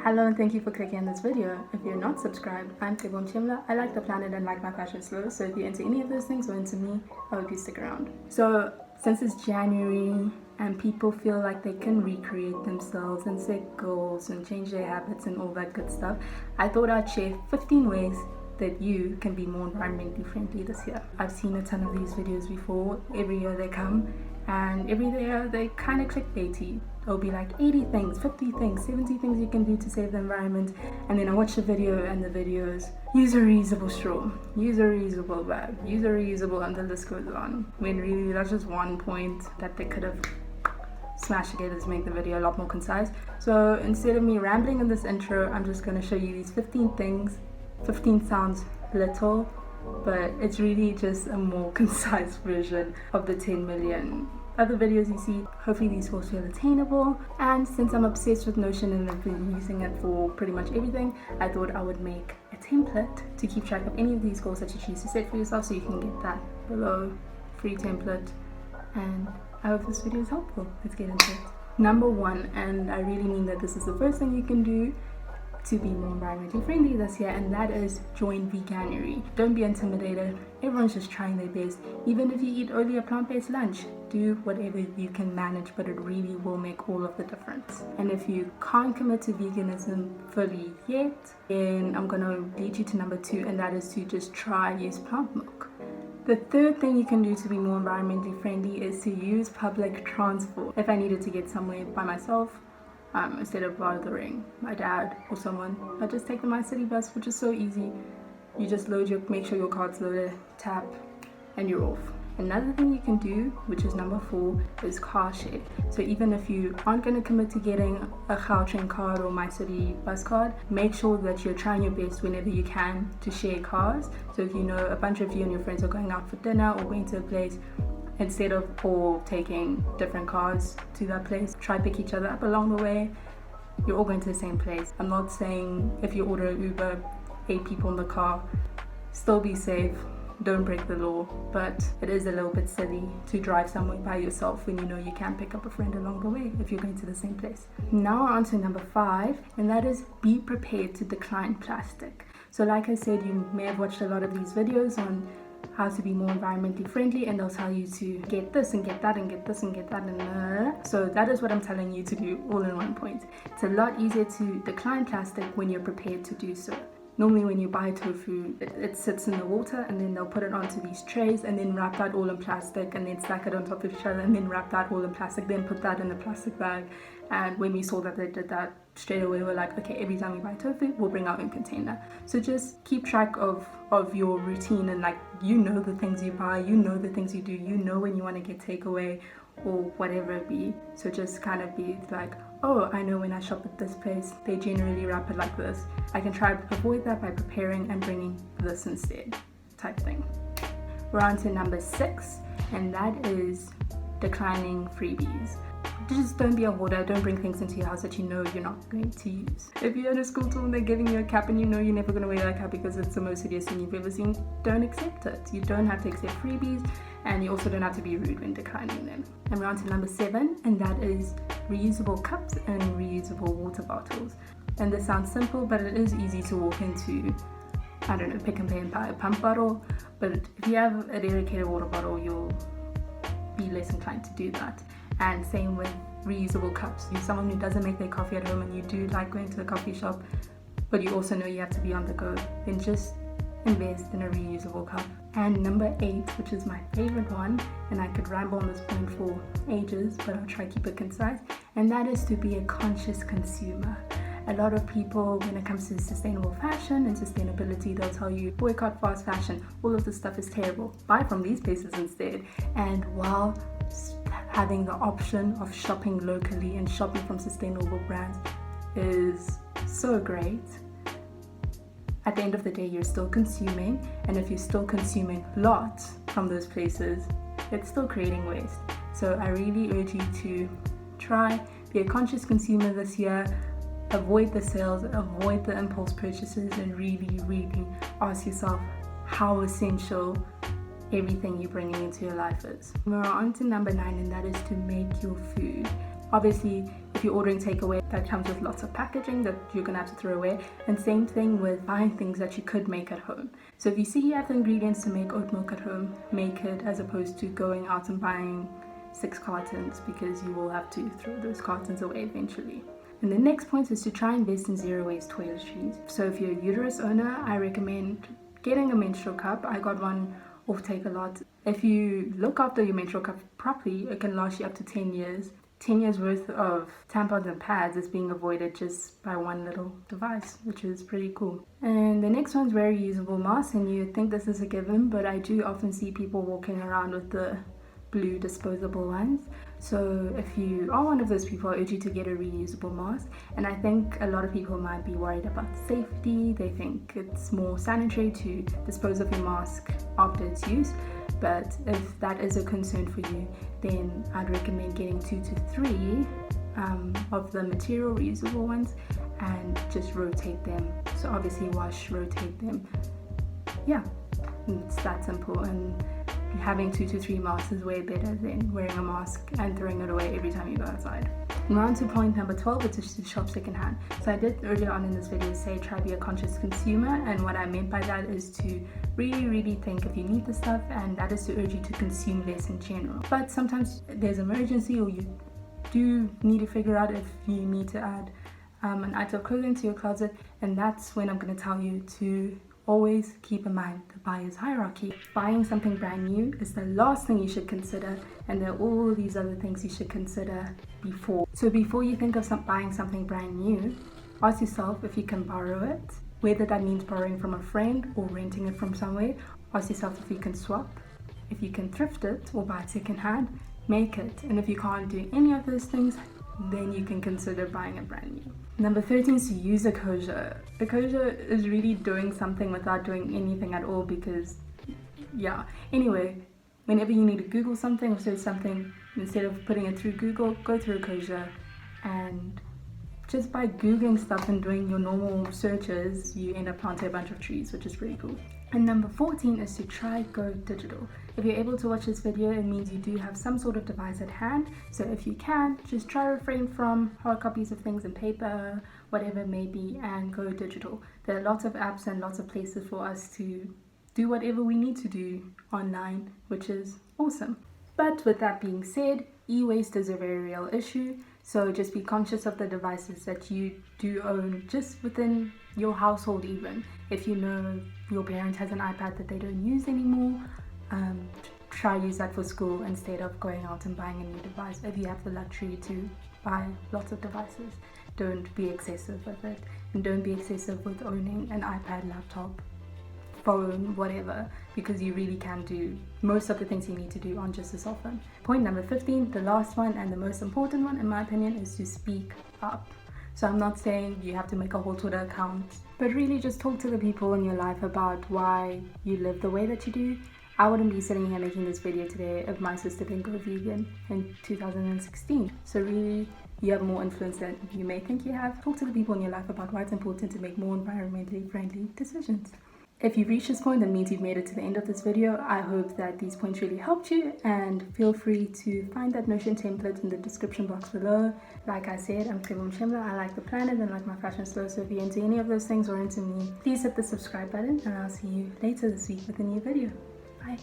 Hello and thank you for clicking on this video. If you're not subscribed, I'm Cebo Mtshemla. I like the planet and like my fashion slow, so if you're into any of those things or into me, I hope you stick around. So since it's January and people feel like they can recreate themselves and set goals and change their habits and all that good stuff, I thought I'd share 15 ways that you can be more environmentally friendly this year. I've seen a ton of these videos before. Every year they come and every year they kind of clickbaity. It'll be like 80 things, 50 things, 70 things you can do to save the environment, and then I watch the video and the video is use a reusable straw, use a reusable bag, use a reusable, and the list goes on. When really that's just one point that they could have smashed together to make the video a lot more concise. So instead of me rambling in this intro, I'm just going to show you these 15 things. 15 sounds little, but it's really just a more concise version of the 10 million other videos you see. Hopefully these will feel attainable, and since I'm obsessed with Notion and I've been using it for pretty much everything, I thought I would make a template to keep track of any of these goals that you choose to set for yourself, so you can get that below, free template. And I hope this video is helpful. Let's get into it. Number one, and I really mean that this is the first thing you can do to be more environmentally friendly this year, and that is join veganuary. Don't be intimidated. Everyone's just trying their best. Even if you eat only a plant-based lunch, do whatever you can manage, but it really will make all of the difference. And if you can't commit to veganism fully yet, then I'm gonna lead you to number two, and that is to just try use plant milk. The third thing you can do to be more environmentally friendly is to use public transport. If I needed to get somewhere by myself, instead of bothering my dad or someone, I just take the My City bus, which is so easy. You just make sure your card's loaded, tap, and you're off. Another thing you can do, which is number 4, is car share. So even if you aren't going to commit to getting a Gautrain card or My City bus card, make sure that you're trying your best whenever you can to share cars. So if you know a bunch of you and your friends are going out for dinner or going to a place, instead of all taking different cars to that place, try pick each other up along the way. You're all going to the same place. I'm not saying if you order an Uber, 8 people in the car, still be safe, don't break the law, but it is a little bit silly to drive somewhere by yourself when you know you can pick up a friend along the way if you're going to the same place. Now on to number 5, and that is be prepared to decline plastic. So like I said, you may have watched a lot of these videos on how to be more environmentally friendly, and they'll tell you to get this and get that and get this and get that and so that is what I'm telling you to do all in one point. It's a lot easier to decline plastic when you're prepared to do so. Normally when you buy tofu, it sits in the water, and then they'll put it onto these trays and then wrap that all in plastic and then stack it on top of each other and then wrap that all in plastic, then put that in a plastic bag. And when we saw that they did that, straight away we're like, okay, every time we buy tofu, we'll bring our own container. So just keep track of your routine, and like, you know the things you buy, you know the things you do, you know when you want to get takeaway or whatever it be. So just kind of be like, oh, I know when I shop at this place, they generally wrap it like this. I can try to avoid that by preparing and bringing this instead, type thing. We're on to number 6, and that is declining freebies. Just don't be a hoarder. Don't bring things into your house that you know you're not going to use. If you're in a school tour and they're giving you a cap and you know you're never going to wear that cap because it's the most hideous thing you've ever seen, don't accept it. You don't have to accept freebies, and you also don't have to be rude when declining them. And we're on to number 7, and that is reusable cups and reusable water bottles. And this sounds simple, but it is easy to walk into, I don't know, Pick n Pay and buy a pump bottle. But if you have a dedicated water bottle, you'll be less inclined to do that. And same with reusable cups. You're someone who doesn't make their coffee at home and you do like going to the coffee shop, but you also know you have to be on the go, then just invest in a reusable cup. And number 8, which is my favorite one, and I could ramble on this point for ages, but I'll try to keep it concise, and that is to be a conscious consumer. A lot of people, when it comes to sustainable fashion and sustainability, they'll tell you boycott fast fashion, all of this stuff is terrible, buy from these places instead. And while having the option of shopping locally and shopping from sustainable brands is so great, at the end of the day you're still consuming, and if you're still consuming lots from those places, it's still creating waste. So I really urge you to try, be a conscious consumer this year, avoid the sales, avoid the impulse purchases, and really ask yourself how essential everything you're bringing into your life is. We're on to number 9, and that is to make your food. Obviously, if if you're ordering takeaway, that comes with lots of packaging that you're gonna have to throw away. And same thing with buying things that you could make at home. So if you see you have the ingredients to make oat milk at home, make it, as opposed to going out and buying 6 cartons, because you will have to throw those cartons away eventually. And the next point is to try and invest in zero waste toiletries. So if you're a uterus owner, I recommend getting a menstrual cup. I got one off Take-A-Lot. If you look after your menstrual cup properly, it can last you up to 10 years. 10 years worth of tampons and pads is being avoided just by one little device, which is pretty cool. And the next one's wear reusable masks, and you think this is a given, but I do often see people walking around with the blue disposable ones. So if you are one of those people, I urge you to get a reusable mask. And I think a lot of people might be worried about safety. They think it's more sanitary to dispose of your mask after its use. But if that is a concern for you, then I'd recommend getting 2 to 3 of the material reusable ones and just rotate them. So obviously wash, rotate them. Yeah, it's that simple. And having 2 to 3 masks is way better than wearing a mask and throwing it away every time you go outside. Now on to point number 12, which is to shop secondhand. So I did earlier on in this video say try to be a conscious consumer, and what I meant by that is to really think if you need the stuff, and that is to urge you to consume less in general. But sometimes there's an emergency, or you do need to figure out if you need to add an item of clothing to your closet, and that's when I'm going to tell you to always keep in mind the buyer's hierarchy. Buying something brand new is the last thing you should consider, and there are all these other things you should consider before. So before you think of buying something brand new, ask yourself if you can borrow it, whether that means borrowing from a friend or renting it from somewhere. Ask yourself if you can swap, if you can thrift it or buy it second hand, make it. And if you can't do any of those things, then you can consider buying it brand new. Number 13 is to use Ecosia. Ecosia is really doing something without doing anything at all, because yeah. Anyway, whenever you need to Google something or search something, instead of putting it through Google, go through Ecosia, and just by Googling stuff and doing your normal searches, you end up planting a bunch of trees, which is pretty cool. And number 14 is to try go digital. If you're able to watch this video, it means you do have some sort of device at hand. So if you can, just try refrain from hard copies of things in paper, whatever it may be, and go digital. There are lots of apps and lots of places for us to do whatever we need to do online, which is awesome. But with that being said, e-waste is a very real issue. So just be conscious of the devices that you do own, just within your household even. If you know your parent has an iPad that they don't use anymore, try use that for school instead of going out and buying a new device. If you have the luxury to buy lots of devices, don't be excessive with it. And don't be excessive with owning an iPad, laptop, phone, whatever, because you really can do most of the things you need to do on just a cell phone. Point number 15, the last one and the most important one in my opinion, is to speak up. So I'm not saying you have to make a whole Twitter account, but really just talk to the people in your life about why you live the way that you do. I wouldn't be sitting here making this video today if my sister didn't go vegan in 2016. So really, you have more influence than you may think you have. Talk to the people in your life about why it's important to make more environmentally friendly decisions. If you've reached this point, that means you've made it to the end of this video. I hope that these points really helped you, and feel free to find that Notion template in the description box below. Like I said, I'm Cebo Mtshemla. I like the planet and like my fashion slow, so if you're into any of those things or into me, please hit the subscribe button, and I'll see you later this week with a new video. Bye.